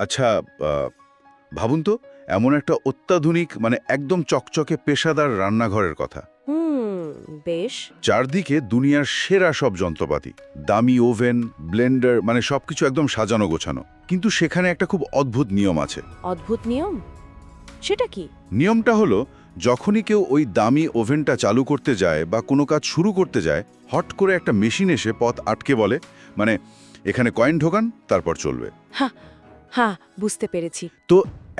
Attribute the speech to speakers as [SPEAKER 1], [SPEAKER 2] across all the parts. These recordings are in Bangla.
[SPEAKER 1] আচ্ছা, আহ, ভাবুন তো, এমন একটা অত্যাধুনিক মানে একদম চকচকে পেশাদার রান্নাঘরের কথা।
[SPEAKER 2] হুম, বেশ।
[SPEAKER 1] চারদিকে দুনিয়ার সেরা সব যন্ত্রপাতি, দামি ওভেন, ব্লেন্ডার, মানে সবকিছু একদম সাজানো গোছানো। কিন্তু সেখানে একটা খুব অদ্ভুত নিয়ম আছে।
[SPEAKER 2] অদ্ভুত নিয়ম? সেটা কি?
[SPEAKER 1] নিয়মটা হলো, যখনই কেউ ওই দামি ওভেনটা চালু করতে যায় বা কোনো কাজ শুরু করতে যায়, হট করে একটা মেশিন এসে পথ আটকে বলে, মানে এখানে কয়েন ঢোকান, তারপর চলবে।
[SPEAKER 2] হ্যাঁ, বুঝতে পেরেছি।
[SPEAKER 1] তো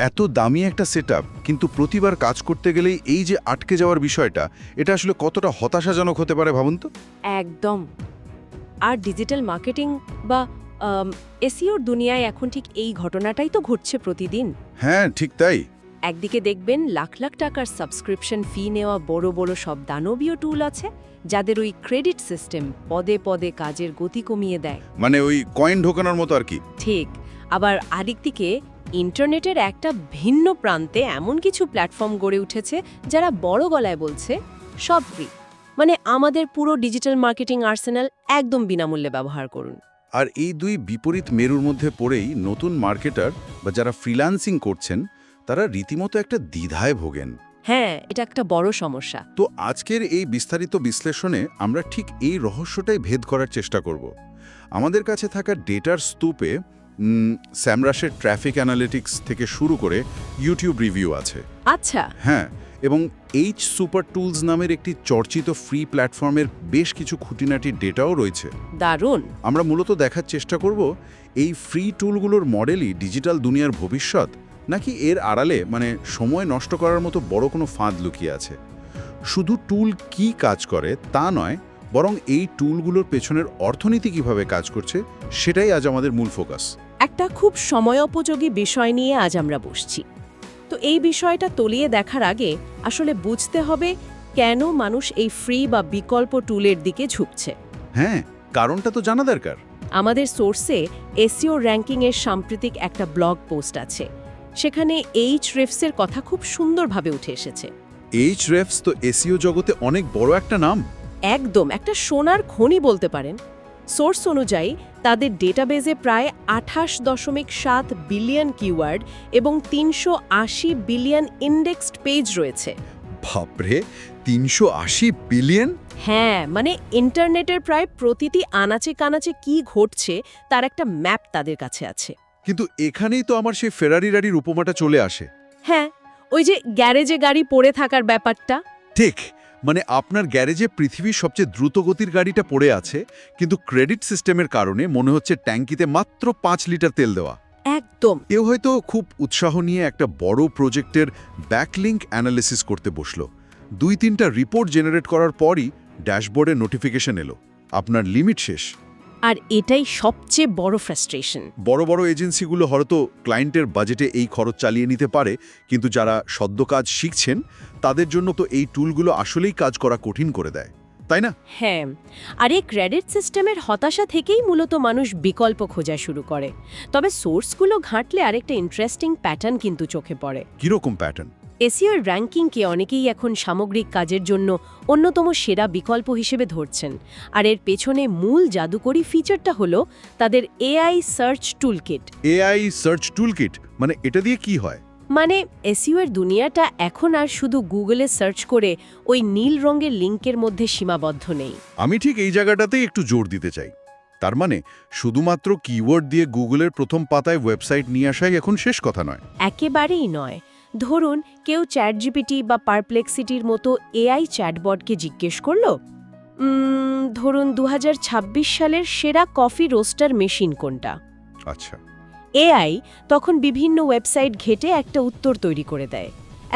[SPEAKER 1] এত দামি একটা সেটআপ, কিন্তু প্রতিবার কাজ করতে গেলেই এই যে আটকে যাওয়ার বিষয়টা, এটা আসলে কতটা হতাশাজনক হতে পারে ভাবুন তো।
[SPEAKER 2] একদম। আর ডিজিটাল মার্কেটিং বা এসইওর দুনিয়ায় এখন ঠিক এই ঘটনাটাই তো ঘটছে প্রতিদিন।
[SPEAKER 1] হ্যাঁ, ঠিক তাই।
[SPEAKER 2] একদিকে দেখবেন লাখ লাখ টাকার সাবস্ক্রিপশন ফি নেওয়া বড় বড় সব দানবীয় টুল আছে, যাদের ওই ক্রেডিট সিস্টেম পদে পদে কাজের গতি কমিয়ে দেয়।
[SPEAKER 1] মানে ওই কয়েন ঢোকানোর মতো আর কি।
[SPEAKER 2] ঠিক। আবার আরেকদিকে ইন্টারনেটের একটা ভিন্ন প্রান্তে এমন কিছু প্ল্যাটফর্ম গড়ে উঠেছে যারা বড় গলায় বলছে সব ফ্রি, মানে আমাদের পুরো ডিজিটাল মার্কেটিং আর্সেনাল একদম বিনামূল্যে ব্যবহার করুন।
[SPEAKER 1] আর এই দুই বিপরীত মেরুর মধ্যে পড়েই নতুন মার্কেটার বা যারা ফ্রিল্যান্সিং করছেন, তারা রীতিমতো একটা দ্বিধায় ভোগেন।
[SPEAKER 2] হ্যাঁ, এটা একটা বড় সমস্যা।
[SPEAKER 1] তো আজকের এই বিস্তারিত বিশ্লেষণে আমরা ঠিক এই রহস্যটাই ভেদ করার চেষ্টা করব। আমাদের কাছে থাকা ডেটার স্তূপে স্যামরাসের ট্রাফিক অ্যানালিটিক্স থেকে শুরু করে ইউটিউব রিভিউ আছে।
[SPEAKER 2] আচ্ছা।
[SPEAKER 1] হ্যাঁ, এবং এইচ সুপার টুলস নামের একটি চর্চিত ফ্রি প্ল্যাটফর্মের বেশ কিছু খুঁটিনাটি ডেটাও রয়েছে।
[SPEAKER 2] দারুণ।
[SPEAKER 1] আমরা মূলত দেখার চেষ্টা করব এই ফ্রি টুলগুলোর মডেলই ডিজিটাল দুনিয়ার ভবিষ্যৎ, নাকি এর আড়ালে মানে সময় নষ্ট করার মতো বড় কোনো ফাঁদ লুকিয়ে আছে। শুধু টুল কি কাজ করে তা নয়, বরং এই টুলগুলোর পেছনের অর্থনীতি কিভাবে কাজ করছে, সেটাই আজ আমাদের মূল ফোকাস।
[SPEAKER 2] একটা খুব সময়োপযোগী বিষয় নিয়ে আজ আমরা বসছি। তো এই বিষয়টা তলিয়ে দেখার আগে আসলে বুঝতে হবে কেন মানুষ এই ফ্রি বা বিকল্প টুলের দিকে ঝুঁকছে।
[SPEAKER 1] হ্যাঁ, কারণটা তো জানা দরকার।
[SPEAKER 2] আমাদের সোর্সে এসইও র্যাঙ্কিংয়ের সাম্প্রতিক একটা ব্লগ পোস্ট আছে। সেখানে এইচরেফসের কথা খুব সুন্দরভাবে উঠে এসেছে।
[SPEAKER 1] এইচরেফস তো এসইও জগতে অনেক বড় একটা নাম।
[SPEAKER 2] একদম একটা সোনার খনি বলতে পারেন। সোর্স অনুযায়ী তাদের ডেটাবেজে প্রায় 28.7 বিলিয়ন কিওয়ার্ড এবং 380 বিলিয়ন ইন্ডেক্সড পেজ রয়েছে।
[SPEAKER 1] বাপরে, 380 বিলিয়ন!
[SPEAKER 2] হ্যাঁ, মানে ইন্টারনেটের প্রায় প্রতিটি আনাচে কানাচে কি ঘটছে তার একটা ম্যাপ তাদের কাছে আছে।
[SPEAKER 1] কিন্তু এখানেই তো আমার সেই ফেরারি গাড়ির উপমাটা চলে আসে।
[SPEAKER 2] হ্যাঁ, ওই যে গ্যারেজে গাড়ি পড়ে থাকার ব্যাপারটা।
[SPEAKER 1] ঠিক, মানে আপনার গ্যারেজে পৃথিবীর সবচেয়ে দ্রুতগতির গাড়িটা পড়ে আছে, কিন্তু ক্রেডিট সিস্টেমের কারণে মনে হচ্ছে ট্যাঙ্কিতে মাত্র 5 লিটার তেল দেওয়া।
[SPEAKER 2] একদম।
[SPEAKER 1] কেউ হয়তো খুব উৎসাহ নিয়ে একটা বড় প্রজেক্টের ব্যাকলিঙ্ক অ্যানালিসিস করতে বসলো। 2-3টা রিপোর্ট জেনারেট করার পরই ড্যাশবোর্ডে নোটিফিকেশন এলো, আপনার লিমিট শেষ।
[SPEAKER 2] আর এটাই সবচেয়ে বড় ফ্রাস্ট্রেশন।
[SPEAKER 1] বড় বড় এজেন্সিগুলো হয়তো ক্লায়েন্টের বাজেটে এই খরচ চালিয়ে নিতে পারে, কিন্তু যারা সদ্য কাজ শিখছেন তাদের জন্য তো এই টুলগুলো আসলেই কাজ করা কঠিন করে দেয়, তাই না?
[SPEAKER 2] হ্যাঁ, আর এই ক্রেডিট সিস্টেমের হতাশা থেকেই মূলত মানুষ বিকল্প খোঁজা শুরু করে। তবে সোর্সগুলো ঘাঁটলে আরেকটা ইন্টারেস্টিং প্যাটার্ন কিন্তু চোখে পড়ে।
[SPEAKER 1] কিরকম প্যাটার্ন?
[SPEAKER 2] এসইওর র্যাঙ্কিংকে অনেকেই এখন সামগ্রিক কাজের জন্য অন্যতম সেরা বিকল্প হিসেবে ধরছেন। আর এর পেছনে মূল জাদুকরী ফিচারটা হলো তাদের AI search toolkit.
[SPEAKER 1] AI search toolkit মানে এটা দিয়ে কি হয়?
[SPEAKER 2] মানে এসইওর দুনিয়াটা এখন আর শুধু গুগলে সার্চ করে ওই নীল রঙের লিঙ্কের মধ্যে সীমাবদ্ধ নেই।
[SPEAKER 1] আমি ঠিক এই জায়গাটাতেই একটু জোর দিতে চাই। তার মানে শুধুমাত্র কিওয়ার্ড দিয়ে গুগলের প্রথম পাতায় ওয়েবসাইট নিয়ে আসাই এখন শেষ কথা নয়।
[SPEAKER 2] একেবারেই নয়। ধরুন কেউ চ্যাটজিপিটি বা পারপ্লেক্সিটির মতো এআই চ্যাটবটকে জিজ্ঞেস করলো, ধরুন 2026 সালের সেরা কফি রোস্টার মেশিন কোনটা।
[SPEAKER 1] আচ্ছা।
[SPEAKER 2] এআই তখন বিভিন্ন ওয়েবসাইট ঘেটে একটা উত্তর তৈরি করে দেয়।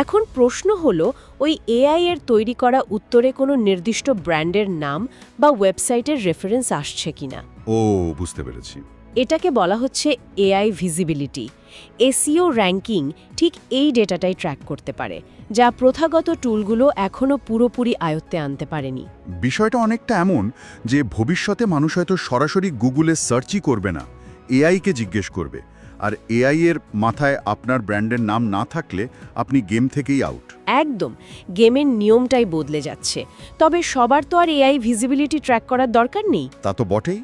[SPEAKER 2] এখন প্রশ্ন হলো, ওই এআই এর তৈরি করা উত্তরে কোনো নির্দিষ্ট ব্র্যান্ডের নাম বা ওয়েবসাইটের রেফারেন্স আসছে কিনা।
[SPEAKER 1] ও, বুঝতে পেরেছি।
[SPEAKER 2] এটাকে বলা হচ্ছে এআই ভিজিবিলিটি। এসইও র্যাঙ্কিং ঠিক এই ডেটাটাই ট্র্যাক করতে পারে, যা প্রথাগত টুলগুলো এখনও পুরোপুরি আয়ত্তে আনতে পারেনি।
[SPEAKER 1] বিষয়টা অনেকটা এমন যে ভবিষ্যতে মানুষ হয়তো সরাসরি গুগলে সার্চই করবে না, এআইকে জিজ্ঞেস করবে। আর এআই এর মাথায় আপনার ব্র্যান্ডের নাম না থাকলে আপনি গেম থেকেই আউট।
[SPEAKER 2] একদম, গেমের নিয়মটাই বদলে যাচ্ছে। তবে সবার তো আর এআই ভিজিবিলিটি ট্র্যাক করার দরকার নেই।
[SPEAKER 1] তা তো বটেই।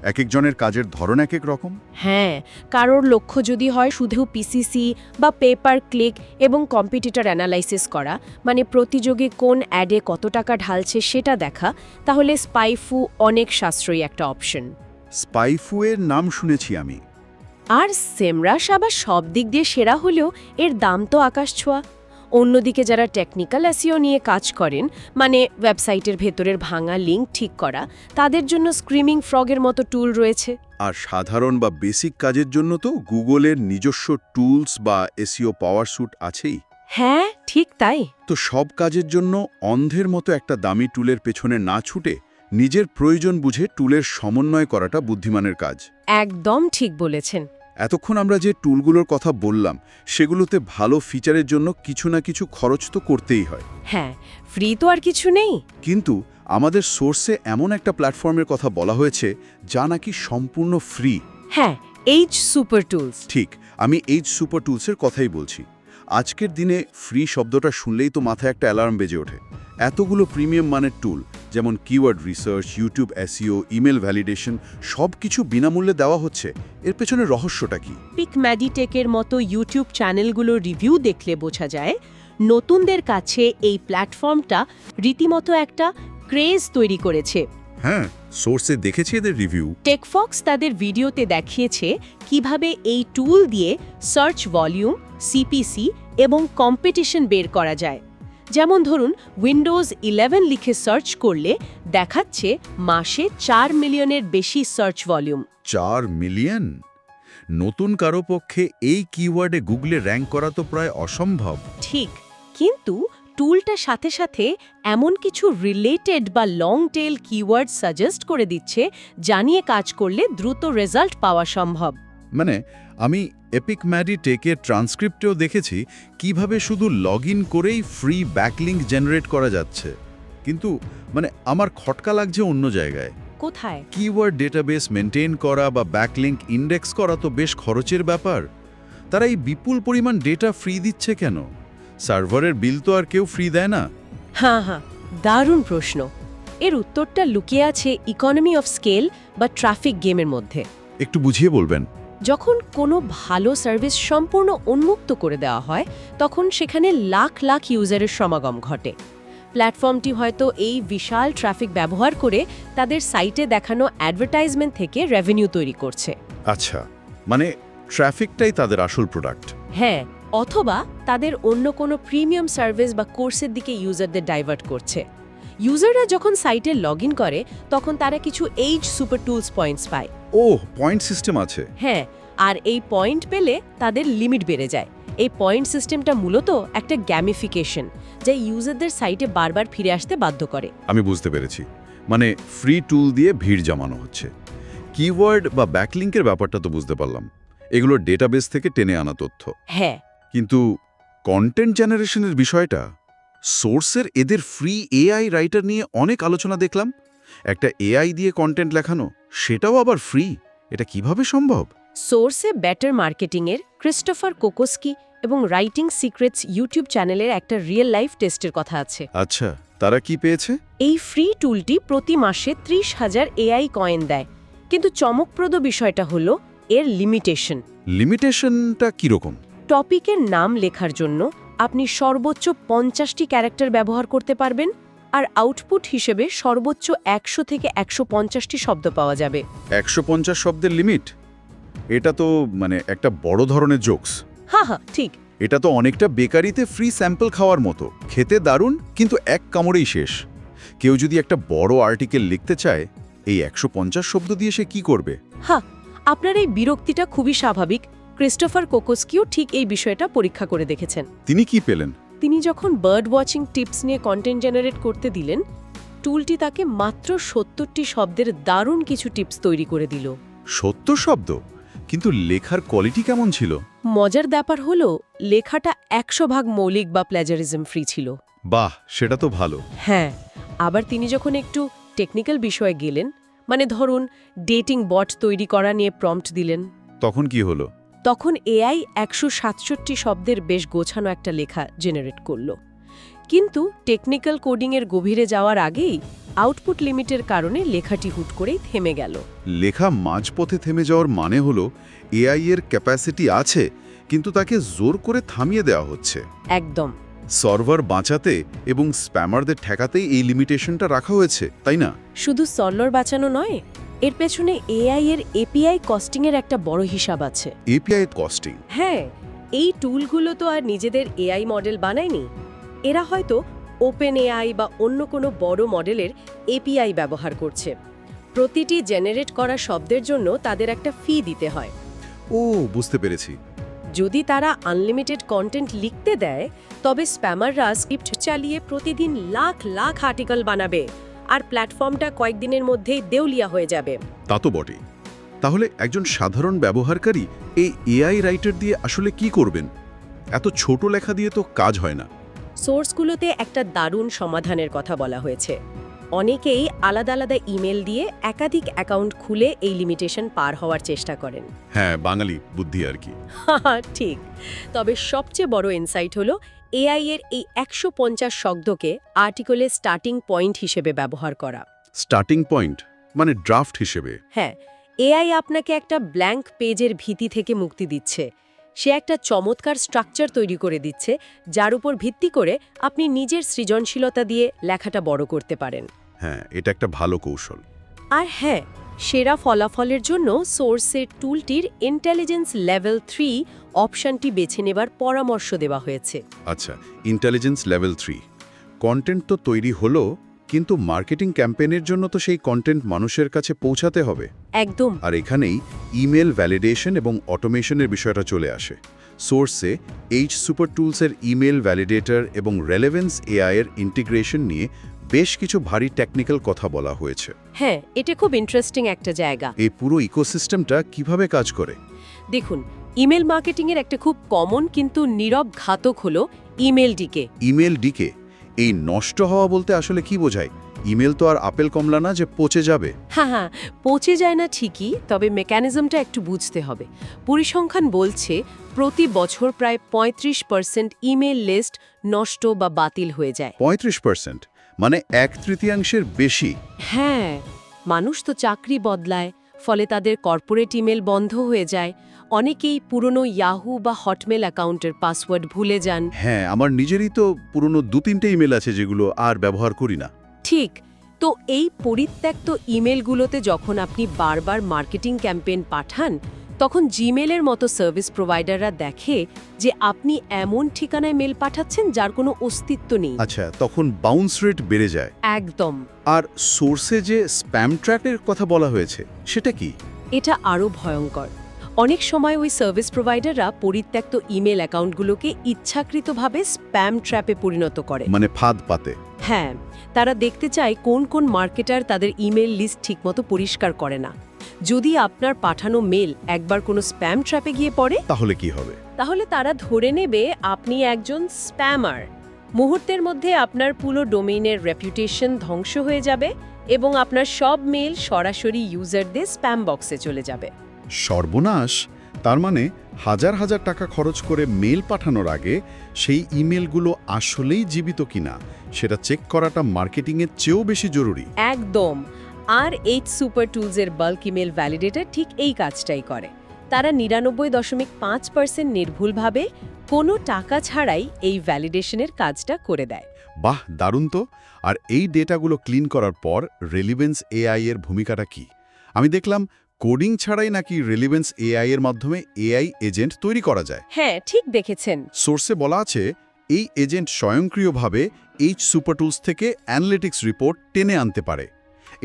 [SPEAKER 1] এক একজনের কাজের ধরন এক এক রকম।
[SPEAKER 2] হ্যাঁ, কারোর লক্ষ্য যদি হয় শুধু পিসিসি বা পেপার ক্লিক এবং কম্পিটিটর অ্যানালাইসিস করা, মানে প্রতিযোগী কোন অ্যাডে কত টাকা ঢালছে সেটা দেখা, তাহলে স্পাইফু অনেক সাশ্রয়ী একটা অপশন।
[SPEAKER 1] স্পাইফুয়ের নাম শুনেছি আমি।
[SPEAKER 2] আর সেমরাশ আবার সব দিক দিয়ে সেরা হলেও এর দাম তো আকাশ ছোঁয়া। অন্যদিকে যারা টেকনিক্যাল এসইও নিয়ে কাজ করেন, মানে ওয়েবসাইটের ভেতরের ভাঙা লিঙ্ক ঠিক করা, তাদের জন্য স্ক্রিমিং ফ্রগের মতো টুল রয়েছে।
[SPEAKER 1] আর সাধারণ বা বেসিক কাজের জন্য তো গুগলের নিজস্ব টুলস বা এসইও পাওয়ার স্যুট আছেই।
[SPEAKER 2] হ্যাঁ, ঠিক তাই।
[SPEAKER 1] তো সব কাজের জন্য অন্ধের মতো একটা দামি টুলের পেছনে না ছুটে নিজের প্রয়োজন বুঝে টুলের সমন্বয় করাটা বুদ্ধিমানের কাজ।
[SPEAKER 2] একদম ঠিক বলেছেন।
[SPEAKER 1] এতক্ষণ আমরা যে টুলগুলোর কথা বললাম সেগুলোতে ভালো ফিচারের জন্য কিছু না কিছু খরচ তো করতেই হয়।
[SPEAKER 2] হ্যাঁ, ফ্রি তো আর কিছু নেই।
[SPEAKER 1] কিন্তু আমাদের সোর্সে এমন একটা প্ল্যাটফর্মের কথা বলা হয়েছে যা নাকি সম্পূর্ণ ফ্রি।
[SPEAKER 2] হ্যাঁ, এইচ সুপার টুলস।
[SPEAKER 1] ঠিক, আমি এইচ সুপার টুলসের কথাই বলছি। আজকের দিনে ফ্রি শব্দটা শুনলেই তো মাথায় একটা অ্যালার্ম বেজে ওঠে। এতগুলো প্রিমিয়াম মানের টুল, যেমন keyword research, YouTube SEO, email validation, সব কিছু বিনামূল্যে দেওয়া হচ্ছে। এর পেছনে রহস্যটা কি?
[SPEAKER 3] পিক ম্যাডিটেকের মতো ইউটিউব চ্যানেলগুলোর রিভিউ দেখলে বোঝা যায় নতুনদের কাছে এই প্ল্যাটফর্মটা রীতিমতো একটা ক্রেজ তৈরি করেছে।
[SPEAKER 1] হ্যাঁ, সোর্সে দেখেছি এদের রিভিউ।
[SPEAKER 3] টেকফক্স তাদের ভিডিওতে দেখিয়েছে কিভাবে এই টুল দিয়ে সার্চ ভলিউম, সিপিসি এবং কম্পিটিশন বের করা যায়। যেমন ধরুন, উইন্ডোজ 11 লিখে সার্চ করলে দেখাচ্ছে মাসে 4 মিলিয়নের বেশি সার্চ ভলিউম।
[SPEAKER 1] 4 মিলিয়ন? নতুন কারো পক্ষে এই কিওয়ার্ডে গুগলে র্যাঙ্ক করা তো প্রায় অসম্ভব।
[SPEAKER 3] ঠিক, কিন্তু টুলটা সাথে সাথে এমন কিছু রিলেটেড বা লং টেল কিওয়ার্ড সাজেস্ট করে দিচ্ছে যা নিয়ে কাজ করলে দ্রুত রেজাল্ট পাওয়া সম্ভব।
[SPEAKER 1] মানে আমি এপিক ম্যাডিটেকের ট্রান্সক্রিপ্টেও দেখেছি কিভাবে শুধু লগ ইন করেই ফ্রি ব্যাকলিঙ্ক জেনারেট করা যাচ্ছে। কিন্তু আমার খটকা লাগছে অন্য জায়গায়।
[SPEAKER 3] কোথায়?
[SPEAKER 1] কিওয়ার্ড ডেটাবেস মেনটেন করা বা ব্যাকলিঙ্ক ইন্ডেক্স করা তো বেশ খরচের ব্যাপার। তারা এই বিপুল পরিমাণ ডেটা ফ্রি দিচ্ছে কেন? সার্ভারের বিল তো আর কেউ ফ্রি দেয় না।
[SPEAKER 2] হ্যাঁ, দারুণ প্রশ্ন। এর উত্তরটা লুকিয়ে আছে ইকোনমি অফ স্কেল বা ট্রাফিক গেমের মধ্যে।
[SPEAKER 1] একটু বুঝিয়ে বলবেন?
[SPEAKER 2] যখন কোনো ভালো সার্ভিস সম্পূর্ণ উন্মুক্ত করে দেওয়া হয়, তখন সেখানে লাখ লাখ ইউজারের সমাগম ঘটে। প্ল্যাটফর্মটি হয়তো এই বিশাল ট্রাফিক ব্যবহার করে তাদের সাইটে দেখানো অ্যাডভার্টাইজমেন্ট থেকে রেভিনিউ তৈরি করছে।
[SPEAKER 1] আচ্ছা, ট্রাফিকটাই তাদের আসল প্রোডাক্ট।
[SPEAKER 2] হ্যাঁ, অথবা তাদের অন্য কোনো প্রিমিয়াম সার্ভিস বা কোর্সের দিকে ইউজারদের ডাইভার্ট করছে। ইউজাররা যখন সাইটে লগ ইন করে, তখন তারা কিছু এইচ সুপার টুলস পয়েন্টস পায়।
[SPEAKER 1] ওহ, পয়েন্ট সিস্টেম আছে।
[SPEAKER 2] হ্যাঁ, আর এই পয়েন্ট পেলে তাদের লিমিট বেড়ে যায়। এই পয়েন্ট সিস্টেমটা মূলত একটা গ্যামিফিকেশন, যা ইউজারদের সাইটে বারবার ফিরে আসতে বাধ্য করে।
[SPEAKER 1] আমি বুঝতে পেরেছি, ফ্রি টুল দিয়ে ভিড় জমানো হচ্ছে। কিওয়ার্ড বা ব্যাকলিঙ্কের ব্যাপারটা তো বুঝতে পারলাম, এগুলো ডেটাবেস থেকে টেনে আনা তথ্য।
[SPEAKER 2] হ্যাঁ,
[SPEAKER 1] কিন্তু কন্টেন্ট জেনারেশনের বিষয়টা, সোর্সের এদের ফ্রি এআই রাইটার নিয়ে অনেক আলোচনা দেখলাম। একটা এআই দিয়ে কন্টেন্ট লেখানো, সেটাও আবার ফ্রি। এটা কিভাবে সম্ভব?
[SPEAKER 2] সোর্সে বেটার মার্কেটিংয়ের ক্রিস্টোফার কোকোস্কি এবং রাইটিং সিক্রেটস ইউটিউব চ্যানেলের একটা রিয়েল লাইফ টেস্টের কথা আছে।
[SPEAKER 1] আচ্ছা, তারা কি পেয়েছে?
[SPEAKER 2] এই ফ্রি টুলটি প্রতি মাসে 30,000 এআই কয়েন দেয়, কিন্তু চমকপ্রদ বিষয়টা হলো এর লিমিটেশন।
[SPEAKER 1] লিমিটেশনটা কিরকম?
[SPEAKER 2] টপিকের নাম লেখার জন্য আপনি সর্বোচ্চ 50টি ক্যারেক্টার ব্যবহার করতে পারবেন, আর আউটপুট হিসেবে সর্বোচ্চ 100 থেকে 150টি শব্দ পাওয়া যাবে।
[SPEAKER 1] 150 শব্দের লিমিট? এটা তো একটা বড় ধরনের জোকস।
[SPEAKER 2] হ্যাঁ, ঠিক।
[SPEAKER 1] এটা তো অনেকটা বেকারিতে ফ্রি স্যাম্পল খাওয়ার মতো। খেতে দারুণ, কিন্তু এক কামড়েই শেষ। কেউ যদি একটা বড় আর্টিকেল লিখতে চায়, এই 150 শব্দ দিয়ে সে কি করবে?
[SPEAKER 2] হ্যাঁ, আপনার এই বিরক্তিটা খুবই স্বাভাবিক। ক্রিস্টোফার কোকোস্কিও ঠিক এই বিষয়টা পরীক্ষা করে দেখেছেন।
[SPEAKER 1] তিনি কি পেলেন?
[SPEAKER 2] তিনি যখন বার্ড ওয়াচিং টিপস নিয়ে কন্টেন্ট জেনারেট করতে দিলেন, টুলটি তাকে মাত্র 70টি শব্দের দারুণ কিছু টিপস তৈরি করে দিল।
[SPEAKER 1] 70 শব্দ? কিন্তু লেখার কোয়ালিটি কেমন ছিল?
[SPEAKER 2] মজার ব্যাপার হলো, লেখাটা 100% মৌলিক বা প্ল্যাজারিজম ফ্রি ছিল।
[SPEAKER 1] বাহ, সেটা তো ভালো।
[SPEAKER 2] হ্যাঁ, আবার তিনি যখন একটু টেকনিক্যাল বিষয়ে গেলেন, ধরুন ডেটিং বট তৈরি করা নিয়ে প্রম্পট দিলেন,
[SPEAKER 1] তখন কি হলো?
[SPEAKER 2] তখন এআই 167 শব্দের বেশ গোছানো একটা লেখা জেনারেট করল। কিন্তু টেকনিক্যাল কোডিংয়ের গভীরে যাওয়ার আগেই আউটপুট লিমিটের কারণে লেখাটি হুট করেই থেমে গেল।
[SPEAKER 1] লেখা মাঝপথে থেমে যাওয়ার মানে হলো এআই এর ক্যাপাসিটি আছে, কিন্তু তাকে জোর করে থামিয়ে দেওয়া হচ্ছে।
[SPEAKER 2] একদম।
[SPEAKER 1] সার্ভার বাঁচাতে এবং স্প্যামারদের ঠেকাতেই এই লিমিটেশনটা রাখা হয়েছে, তাই না?
[SPEAKER 2] শুধু সল্লর বাঁচানো নয়, এর পেছনে এআই এর এপিআই কস্টিংয়ের একটা বড় হিসাব আছে।
[SPEAKER 1] API costing?
[SPEAKER 2] হ্যাঁ, এই টুলগুলো তো আর নিজেদের এআই মডেল বানায়নি। এরা হয়তো ওপেন এআই বা অন্য কোনো বড় মডেলের এপিআই ব্যবহার করছে। প্রতিটি জেনারেট করা শব্দের জন্য তাদের একটা ফি দিতে হয়।
[SPEAKER 1] ও, বুঝতে পেরেছি।
[SPEAKER 2] যদি তারা আনলিমিটেড কন্টেন্ট লিখতে দেয়, তবে স্প্যামাররা স্ক্রিপ্ট চালিয়ে প্রতিদিন লাখ লাখ আর্টিকেল বানাবে, আর প্ল্যাটফর্মটা কয়েকদিনের মধ্যেই দেউলিয়া হয়ে যাবে।
[SPEAKER 1] তা তো বটেই। তাহলে একজন সাধারণ ব্যবহারকারী এই এআই রাইটার দিয়ে আসলে কি করবেন? এত ছোট লেখা দিয়ে তো কাজ হয় না।
[SPEAKER 2] সোর্সগুলোতে একটা দারুণ সমাধানের কথা বলা হয়েছে। অনেকেই আলাদা আলাদা ইমেল দিয়ে একাধিক অ্যাকাউন্ট খুলে এই লিমিটেশন পার হওয়ার চেষ্টা করেন।
[SPEAKER 1] হ্যাঁ, বাঙালি বুদ্ধি আর কি।
[SPEAKER 2] ঠিক। তবে সবচেয়ে বড় ইনসাইট হলো এআই এর এই ১৫০ শব্দকে আর্টিকেলের স্টার্টিং পয়েন্ট হিসেবে ব্যবহার করা।
[SPEAKER 1] স্টার্টিং পয়েন্ট মানে ড্রাফট হিসেবে?
[SPEAKER 2] হ্যাঁ, এআই আপনাকে একটা ব্ল্যাঙ্ক পেজের ভীতি থেকে মুক্তি দিচ্ছে। সে একটা চমৎকার স্ট্রাকচার তৈরি করে দিচ্ছে, যার উপর ভিত্তি করে আপনি নিজের সৃজনশীলতা দিয়ে লেখাটা বড় করতে পারেন।
[SPEAKER 1] হ্যাঁ, এটা একটা ভালো কৌশল।
[SPEAKER 2] আর হ্যাঁ, সেরা ফলাফলের জন্য সোর্সের টুলটির ইন্টেলিজেন্স লেভেল 3 অপশনটি বেছে নেবার পরামর্শ দেওয়া হয়েছে।
[SPEAKER 1] আচ্ছা, ইন্টেলিজেন্স লেভেল 3। কন্টেন্ট তো তৈরি হলো, কিন্তু মার্কেটিং ক্যাম্পেইনের জন্য তো সেই কন্টেন্ট মানুষের কাছে পৌঁছাতে হবে।
[SPEAKER 2] একদম।
[SPEAKER 1] আর এখানেই ইমেল ভ্যালিডেশন এবং অটোমেশনের বিষয়টা চলে আসে। সোর্সে এইচ সুপার টুলসের ইমেল ভ্যালিডেটর এবং রেলেভেন্স এআই এর ইন্টিগ্রেশন নিয়ে বেশ কিছু ভারী টেকনিক্যাল কথা বলা হয়েছে।
[SPEAKER 2] হ্যাঁ, এটা খুব ইন্টারেস্টিং একটা জায়গা।
[SPEAKER 1] এই পুরো ইকোসিস্টেমটা কিভাবে কাজ করে?
[SPEAKER 2] দেখুন, ইমেল মার্কেটিংয়ের একটা খুব কমন কিন্তু নীরব ঘাতক হলো ইমেল ডিকে।
[SPEAKER 1] Email decay? এই নষ্ট হওয়া বলতে আসলে কি বোঝায়? ইমেল তো আর আপেল কমলা না যে পচে যাবে।
[SPEAKER 2] হ্যাঁ, পচে যায় না ঠিকই, তবে মেকানিজমটা একটু বুঝতে হবে। পরিসংখ্যান বলছে প্রতি বছর প্রায় ৩৫% ইমেল লিস্ট নষ্ট বা বাতিল হয়ে যায়।
[SPEAKER 1] ৩৫%? মানে ১/৩ বেশি।
[SPEAKER 2] হ্যাঁ, মানুষ তো চাকরি বদলায়, ফলে তাদের কর্পোরেট ইমেল বন্ধ হয়ে যায়। অনেকেই পুরনো ইয়াহু বা হটমেল অ্যাকাউন্টের পাসওয়ার্ড ভুলে যান।
[SPEAKER 1] হ্যাঁ, আমার নিজেরই তো পুরনো ২-৩টে ইমেল আছে যেগুলো আর ব্যবহার করি না।
[SPEAKER 2] ঠিক। তো এই পরিত্যক্ত ইমেলগুলোতে যখন আপনি বারবার মার্কেটিং ক্যাম্পেইন পাঠান, তখন জিমেলের মতো সার্ভিস প্রোভাইডাররা দেখে যে আপনি এমন ঠিকানায় মেল পাঠাচ্ছেন যার কোনো অস্তিত্ব নেই।
[SPEAKER 1] আচ্ছা, তখন বাউন্স রেট বেড়ে যায়।
[SPEAKER 2] একদম।
[SPEAKER 1] আর সোর্সে যে স্প্যাম ট্র্যাপের কথা বলা হয়েছে, সেটা কি?
[SPEAKER 2] এটা আরও ভয়ঙ্কর। অনেক সময় ওই সার্ভিস প্রোভাইডাররা পরিত্যক্ত ইমেল অ্যাকাউন্টগুলোকে ইচ্ছাকৃতভাবে স্প্যাম ট্র্যাপে পরিণত করে।
[SPEAKER 1] মানে ফাঁদ পাতে?
[SPEAKER 2] হ্যাঁ, তারা দেখতে চায় কোন কোন মার্কেটার তাদের ইমেল লিস্ট ঠিকমতো পরিষ্কার করে না। যদি আপনার পাঠানো মেল একবার কোনো স্প্যাম ট্র্যাপে গিয়ে পড়ে,
[SPEAKER 1] তাহলে কি হবে?
[SPEAKER 2] তাহলে তারা ধরে নেবে আপনি একজন স্প্যামার। মুহূর্তের মধ্যে আপনার পুরো ডোমেইনের রেপুটেশন ধ্বংস হয়ে যাবে এবং আপনার সব মেল সরাসরি ইউজারদের স্প্যাম বক্সে চলে যাবে।
[SPEAKER 1] সর্বনাশ! তার মানে হাজার হাজার টাকা খরচ করে মেল পাঠানোর আগে সেই ইমেলগুলো আসলেই জীবিত কিনা সেটা চেক করাটা মার্কেটিংয়ের চেয়েও বেশি জরুরি।
[SPEAKER 2] একদম। আর এইচ সুপার টুলসের বাল্ক ইমেল ভ্যালিডেটর ঠিক এই কাজটাই করে। তারা ৯৯.৫% নির্ভুলভাবে কোনো টাকা ছাড়াই এই ভ্যালিডেশনের কাজটা করে দেয়।
[SPEAKER 1] বাহ, দারুণ তো! আর এই ডেটাগুলো ক্লিন করার পর রেলিভেন্স এআই এর ভূমিকাটা কি? আমি দেখলাম কোডিং ছাড়াই নাকি রেলিভেন্স এআই এর মাধ্যমে এআই এজেন্ট তৈরি করা যায়।
[SPEAKER 2] হ্যাঁ, ঠিক দেখেছেন।
[SPEAKER 1] সোর্সে বলা আছে এই এজেন্ট স্বয়ংক্রিয়ভাবে এইচ সুপার টুলস থেকে অ্যানালিটিক্স রিপোর্ট টেনে আনতে পারে।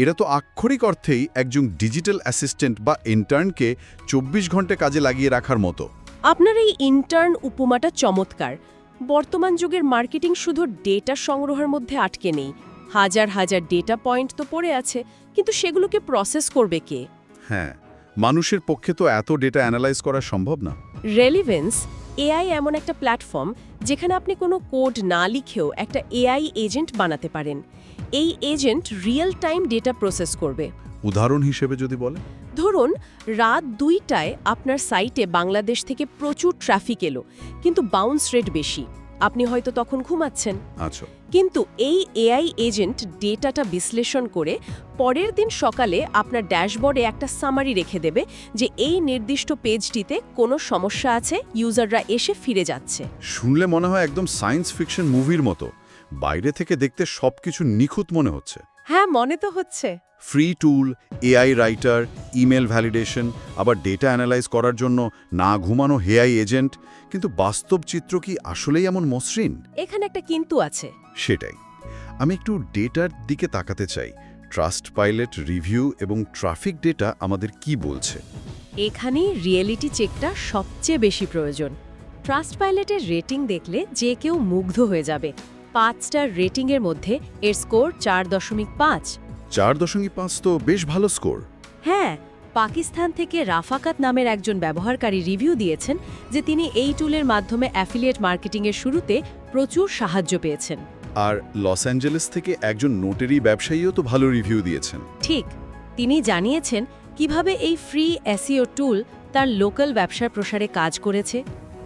[SPEAKER 1] এটা তো আক্ষরিক অর্থেই একজন ডিজিটাল অ্যাসিস্ট্যান্ট বা ইন্টার্নকে ২৪ ঘন্টা কাজে লাগিয়ে রাখার মতো।
[SPEAKER 2] আপনার এই ইন্টার্ন উপমাটা চমৎকার। বর্তমান যুগের মার্কেটিং শুধু ডেটা সংগ্রহের মধ্যে আটকে নেই। হাজার হাজার ডেটা পয়েন্ট তো পড়ে আছে, কিন্তু সেগুলোকে প্রসেস করবে কে?
[SPEAKER 1] হ্যাঁ, মানুষের পক্ষে তো এত ডেটা অ্যানালাইজ করা সম্ভব না।
[SPEAKER 2] রেলিভেন্স এআই এমন একটা প্ল্যাটফর্ম যেখানে আপনি কোনো কোড না লিখেও একটা এআই এজেন্ট বানাতে পারেন। এই agent real time data process করবে।
[SPEAKER 1] উদাহরণ হিসেবে যদি বলে,
[SPEAKER 2] ধরুন রাত ২টায় আপনার সাইটে বাংলাদেশ থেকে প্রচুর ট্রাফিক এলো, কিন্তু বাউন্স রেট বেশি। আপনি হয়তো তখন ঘুমাচ্ছেন।
[SPEAKER 1] আচ্ছা।
[SPEAKER 2] কিন্তু এই এআই এজেন্ট ডেটাটা বিশ্লেষণ করে পরের দিন সকালে আপনার ড্যাশবোর্ডে একটা সামারি রেখে দেবে যে এই নির্দিষ্ট পেজটিতে কোনো সমস্যা আছে, ইউজাররা এসে ফিরে যাচ্ছে।
[SPEAKER 1] শুনলে মনে হয় একদম সায়েন্স ফিকশন মুভির মতো। বাইরে থেকে দেখতে সবকিছু নিখুঁত মনে হচ্ছে।
[SPEAKER 2] হ্যাঁ, মনে তো হচ্ছে।
[SPEAKER 1] ফ্রি টুল, এআই রাইটার, ইমেল ভ্যালিডেশন, আবার ডেটা অ্যানালাইজ করার জন্য না ঘুমানো এআই এজেন্ট। কিন্তু বাস্তব চিত্র কি আসলেই এমন মসৃণ?
[SPEAKER 2] এখানে একটা কিন্তু আছে।
[SPEAKER 1] সেটাই। আমি একটু ডেটার দিকে তাকাতে চাই। ট্রাস্টপাইলট রিভিউ এবং ট্রাফিক ডেটা আমাদের কি বলছে?
[SPEAKER 2] এখানেই রিয়েলিটি চেকটা সবচেয়ে বেশি প্রয়োজন। ট্রাস্টপাইলটের রেটিং দেখলে যে কেউ মুগ্ধ হয়ে যাবে। 5 স্টার রেটিংয়ের মধ্যে এর স্কোর 4.5।
[SPEAKER 1] 4.5 তো বেশ ভালো স্কোর।
[SPEAKER 2] হ্যাঁ, পাকিস্তান থেকে রাফাকাত নামের একজন ব্যবহারকারী রিভিউ দিয়েছেন যে তিনি এই টুলের মাধ্যমে অ্যাফিলিয়েট মার্কেটিংয়ের শুরুতে প্রচুর সাহায্য পেয়েছেন।
[SPEAKER 1] আর লস অ্যাঞ্জেলেস থেকে একজন নোটারি ব্যবসায়ীও তো ভালো রিভিউ দিয়েছেন।
[SPEAKER 2] ঠিক, তিনি জানিয়েছেন কিভাবে এই ফ্রি এসইও টুল তার লোকাল ব্যবসার প্রসারে কাজ করেছে।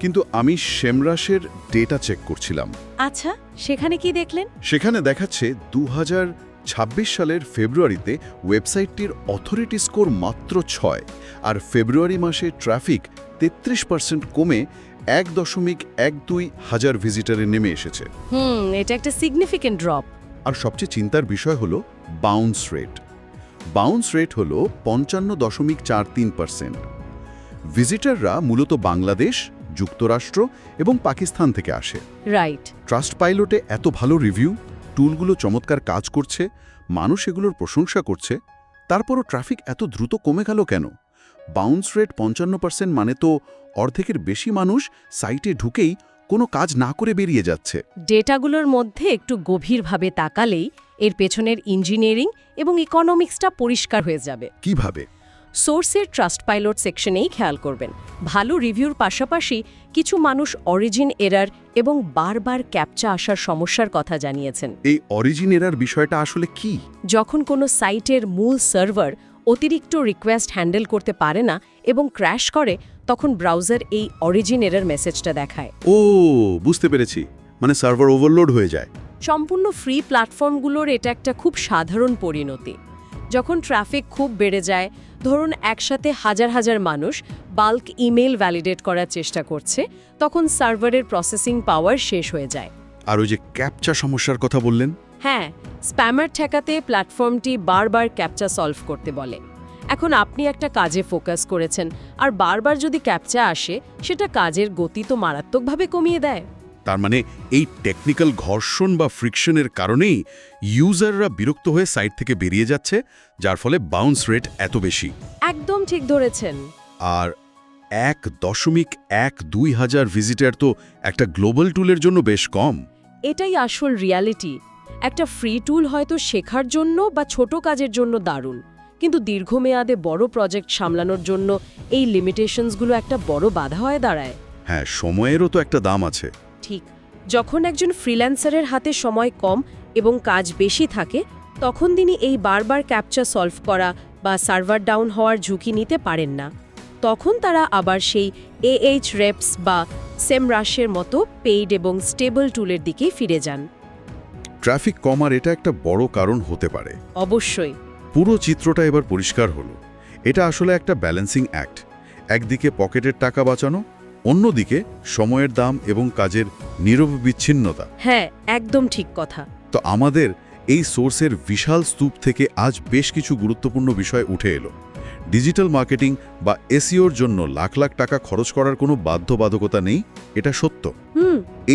[SPEAKER 1] কিন্তু আমি সেমরাশের ডেটা চেক করছিলাম।
[SPEAKER 2] আচ্ছা, সেখানে কি দেখলেন?
[SPEAKER 1] সেখানে দেখাচ্ছে 2026 সালের ফেব্রুয়ারিতে ওয়েবসাইটটির অথরিটি স্কোর মাত্র 6, আর ফেব্রুয়ারি মাসে ট্রাফিক 33% কমে 1.12 হাজার ভিজিটারে নেমে এসেছে।
[SPEAKER 2] এটা একটা সিগনিফিক্যান্ট ড্রপ।
[SPEAKER 1] আর সবচেয়ে চিন্তার বিষয় হলো বাউন্স রেট। বাউন্স রেট হলো 55.43%। ভিজিটাররা মূলত বাংলাদেশ, যুক্তরাষ্ট্র এবং পাকিস্তান থেকে আসে।
[SPEAKER 2] রাইট।
[SPEAKER 1] ট্রাস্টপাইলটে এত ভালো রিভিউ, টুলগুলো চমৎকার কাজ করছে, মানুষ এগুলোর প্রশংসা করছে, তারপরও ট্রাফিক এত দ্রুত কমে গেল কেন? বাউন্স রেট 55% মানে তো অর্ধেকের বেশি মানুষ সাইটে ঢুকেই কোনো কাজ না করে বেরিয়ে যাচ্ছে।
[SPEAKER 2] ডেটাগুলোর মধ্যে একটু গভীরভাবে তাকালেই এর পেছনের ইঞ্জিনিয়ারিং এবং ইকোনমিক্সটা পরিষ্কার হয়ে যাবে।
[SPEAKER 1] কিভাবে?
[SPEAKER 2] সোর্সের ট্রাস্টপাইলট সেকশনেই খেয়াল করবেন। ভালো রিভিউর পাশাপাশি কিছু মানুষ অরিজিন এরার এবং বারবার ক্যাপচা আসার সমস্যার কথা জানিয়েছেন।
[SPEAKER 1] এই অরিজিন এরার বিষয়টা আসলে কি?
[SPEAKER 2] যখন কোনো সাইটের মূল সার্ভার অতিরিক্ত রিকোয়েস্ট হ্যান্ডেল করতে পারে না এবং ক্র্যাশ করে, তখন ব্রাউজার এই অরিজিন এরার মেসেজটা দেখায়।
[SPEAKER 1] ও, বুঝতে পেরেছি, মানে সার্ভার ওভারলোড হয়ে যায়।
[SPEAKER 2] সম্পূর্ণ ফ্রি প্ল্যাটফর্মগুলোর এটা একটা খুব সাধারণ পরিণতি। যখন ট্রাফিক খুব বেড়ে যায়, ধরুন একসাথে হাজার হাজার মানুষ বাল্ক ইমেল ভ্যালিডেট করার চেষ্টা করছে, তখন সার্ভারের প্রসেসিং পাওয়ার শেষ হয়ে যায়।
[SPEAKER 1] আর ওই যে ক্যাপচা সমস্যার কথা বললেন?
[SPEAKER 2] হ্যাঁ, স্প্যামার ঠেকাতে প্ল্যাটফর্মটি বারবার ক্যাপচা সলভ করতে বলে। এখন আপনি একটা কাজে ফোকাস করেছেন, আর বারবার যদি ক্যাপচা আসে, সেটা কাজের গতি তো মারাত্মকভাবে কমিয়ে দেয়।
[SPEAKER 1] তার মানে এই টেকনিক্যাল ঘর্ষণ বা ফ্রিকশনের কারণেই ইউজাররা বিরক্ত হয়ে সাইট থেকে বেরিয়ে যাচ্ছে, যার ফলে বাউন্স রেট এত বেশি।
[SPEAKER 2] একদম ঠিক ধরেছেন।
[SPEAKER 1] আর 1.12 হাজার ভিজিটার তো একটা গ্লোবাল টুলের জন্য বেশ কম।
[SPEAKER 2] এটাই আসল রিয়ালিটি। একটা ফ্রি টুল হয়তো শেখার জন্য বা ছোট কাজের জন্য দারুণ, কিন্তু দীর্ঘমেয়াদে বড় প্রজেক্ট সামলানোর জন্য এই লিমিটেশনসগুলো একটা বড় বাধা হয়ে দাঁড়ায়।
[SPEAKER 1] হ্যাঁ, সময়েরও তো একটা দাম আছে।
[SPEAKER 2] ঠিক, যখন একজন ফ্রিল্যান্সারের হাতে সময় কম এবং কাজ বেশি থাকে, তখন তিনি এই বারবার ক্যাপচা সলভ করা বা সার্ভার ডাউন হওয়ার ঝুঁকি নিতে পারেন না। তখন তারা আবার সেই Ahrefs বা সেমরাশের মতো পেইড এবং স্টেবল টুলের দিকেই ফিরে যান।
[SPEAKER 1] ট্রাফিক কমার এটা একটা বড় কারণ হতে পারে।
[SPEAKER 2] অবশ্যই।
[SPEAKER 1] পুরো চিত্রটা এবার পরিষ্কার হলো। এটা আসলে একটা ব্যালেন্সিং অ্যাক্ট। একদিকে পকেটের টাকা বাঁচানো, অন্যদিকে সময়ের দাম এবং কাজের নিরবচ্ছিন্নতা।
[SPEAKER 2] হ্যাঁ, একদম ঠিক কথা।
[SPEAKER 1] তো আমাদের এই সোর্সের বিশাল স্তূপ থেকে আজ বেশ কিছু গুরুত্বপূর্ণ বিষয় উঠে এলো। ডিজিটাল মার্কেটিং বা এসইওর জন্য লাখ লাখ টাকা খরচ করার কোনো বাধ্যবাধকতা নেই, এটা সত্য।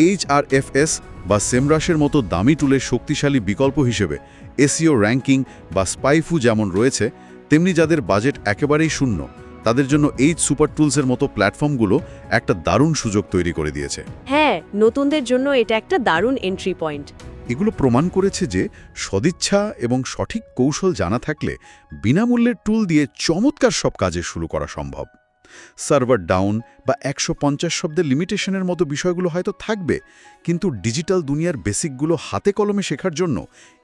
[SPEAKER 1] Ahrefs বা সেমরাশের মতো দামি টুলের শক্তিশালী বিকল্প হিসেবে এসইও র্যাঙ্কিং বা স্পাইফু যেমন রয়েছে, তেমনি যাদের বাজেট একেবারেই শূন্য, তাদের জন্য এই সুপার টুলসের মতো প্ল্যাটফর্মগুলো একটা দারুণ সুযোগ তৈরি করে দিয়েছে।
[SPEAKER 2] হ্যাঁ, নতুনদের জন্য এটা একটা দারুণ এন্ট্রি পয়েন্ট।
[SPEAKER 1] এগুলো প্রমাণ করেছে যে সদিচ্ছা এবং সঠিক কৌশল জানা থাকলে বিনামূল্যের টুল দিয়ে চমৎকার সব কাজে শুরু করা সম্ভব। সার্ভার ডাউন বা 150 শব্দের লিমিটেশনের মতো বিষয়গুলো হয়তো থাকবে, কিন্তু ডিজিটাল দুনিয়ার বেসিকগুলো হাতে কলমে শেখার জন্য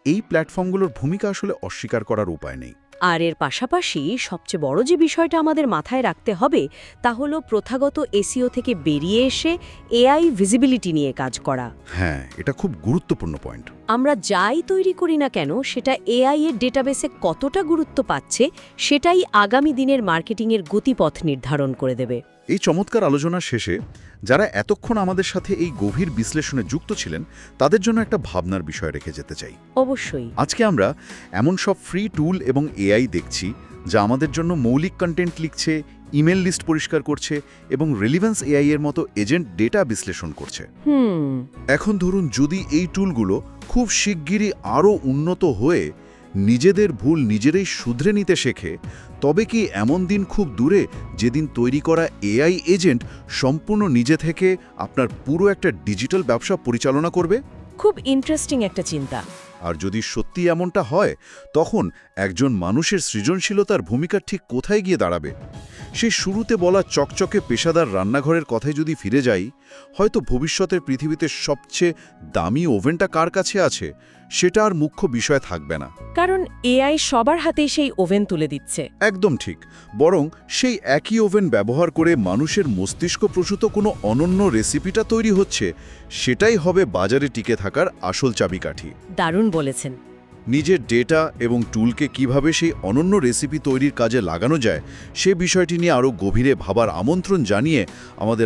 [SPEAKER 1] এই প্ল্যাটফর্মগুলোর ভূমিকা আসলে অস্বীকার করার উপায় নেই।
[SPEAKER 2] আর এর পাশাপাশি সবচেয়ে বড় যে বিষয়টা আমাদের মাথায় রাখতে হবে তা হলো প্রথাগত এসইও থেকে বেরিয়ে এসে এআই ভিজিবিলিটি নিয়ে কাজ করা।
[SPEAKER 1] হ্যাঁ, এটা খুব গুরুত্বপূর্ণ পয়েন্ট।
[SPEAKER 2] আমরা যাই তৈরি করি না কেন সেটা এআই এর ডেটাবেসে কতটা গুরুত্ব পাচ্ছে সেটাই আগামী দিনের মার্কেটিংয়ের গতিপথ নির্ধারণ করে দেবে।
[SPEAKER 1] এই চমৎকার আলোচনার শেষে যারা এতক্ষণ আমাদের সাথে এই গভীর বিশ্লেষণে যুক্ত ছিলেন তাদের জন্য একটা ভাবনার বিষয় রেখে যেতে চাই।
[SPEAKER 2] অবশ্যই।
[SPEAKER 1] আজকে আমরা এমন সব ফ্রি টুল এবং এআই দেখছি যা আমাদের জন্য মৌলিক কন্টেন্ট লিখছে, ইমেল লিস্ট পরিষ্কার করছে এবং রিলেভেন্স এআই এর মতো এজেন্ট ডেটা বিশ্লেষণ করছে। এখন ধরুন যদি এই টুলগুলো খুব শিগগিরই আরও উন্নত হয়ে নিজেদের ভুল নিজেরাই শুধরে নিতে শেখে, তবে কি এমন দিন খুব দূরে যেদিন তৈরি করা এআই এজেন্ট সম্পূর্ণ নিজে থেকে আপনার পুরো একটা ডিজিটাল ব্যবসা পরিচালনা করবে?
[SPEAKER 2] খুব ইন্টারেস্টিং একটা চিন্তা।
[SPEAKER 1] আর যদি সত্যি এমনটা হয়, তখন একজন মানুষের সৃজনশীলতার ভূমিকা ঠিক কোথায় গিয়ে দাঁড়াবে? সেই শুরুতে বলা চকচকে পেশাদার রান্নাঘরের কথায় যদি ফিরে যাই, হয়তো ভবিষ্যতের পৃথিবীতে সবচেয়ে দামি ওভেনটা কার কাছে আছে সেটা আর মুখ্য বিষয় থাকবে না।
[SPEAKER 2] কারণ এআই সবার হাতেই সেই ওভেন তুলে দিচ্ছে।
[SPEAKER 1] একদম ঠিক। বরং সেই একই ওভেন ব্যবহার করে মানুষের মস্তিষ্ক প্রসূত কোনো অনন্য রেসিপিটা তৈরি হচ্ছে, সেটাই হবে বাজারে টিকে থাকার আসল চাবিকাঠি।
[SPEAKER 2] দারুণ বলেছেন।
[SPEAKER 1] নিজের ডেটা এবং টুলকে কিভাবে সেই অনন্য রেসিপি তৈরির কাজে লাগানো যায় সে বিষয়টি নিয়ে আরও গভীরে ভাবার আমন্ত্রণ জানিয়ে আমাদের